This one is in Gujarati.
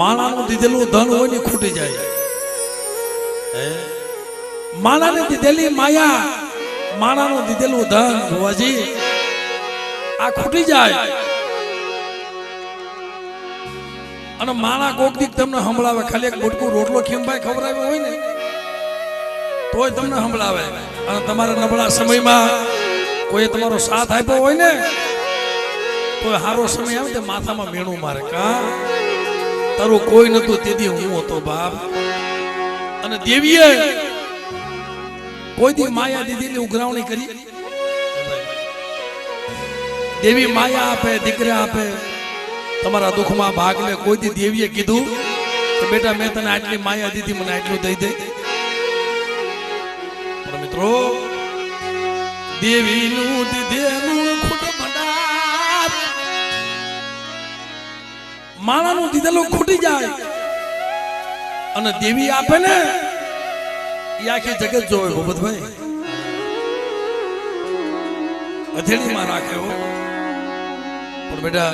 માણાનું દીધેલું ધન હોય ને ખૂટી જાય. માણાને દીધેલી માયા, માણાનું દીધેલું ધન ભુવાજી આ ખૂટી જાય. અને માણા કોક દીક તમને સંભળાવે, ખાલી એક બટકું રોટલો ખીમભાઈ ખવડાવ્યો હોય ને તોય તમને સંભળાવે. અને તમારા નબળા સમયમાં કોઈ તમારો સાથ આપ્યો હોય ને તો સારો સમય આવે તો માથામાં મેણું મારે, કા તારું કોઈ નતું તેથી હું હતો બાપ. અને દેવીએ કોઈ દી માયા દીધેલી ઉઘરાવણી કરી. દેવી માયા આપે, દીકરા આપે, તમારા દુઃખમાં ભાગ લે. કોઈ દી દેવીએ કીધું કે બેટા મેં તને આટલી માયા દીધી, મને આટલું દઈ દે. પણ મિત્રો દેવીનું દીધેલું ખૂટે ભંડાર, માણાનું દીધેલું ખૂટી જાય. અને દેવી આપે ને એ આખી જગત જોવે ભૂપતભાઈ, હથેળીમાં રાખે. પણ બેટા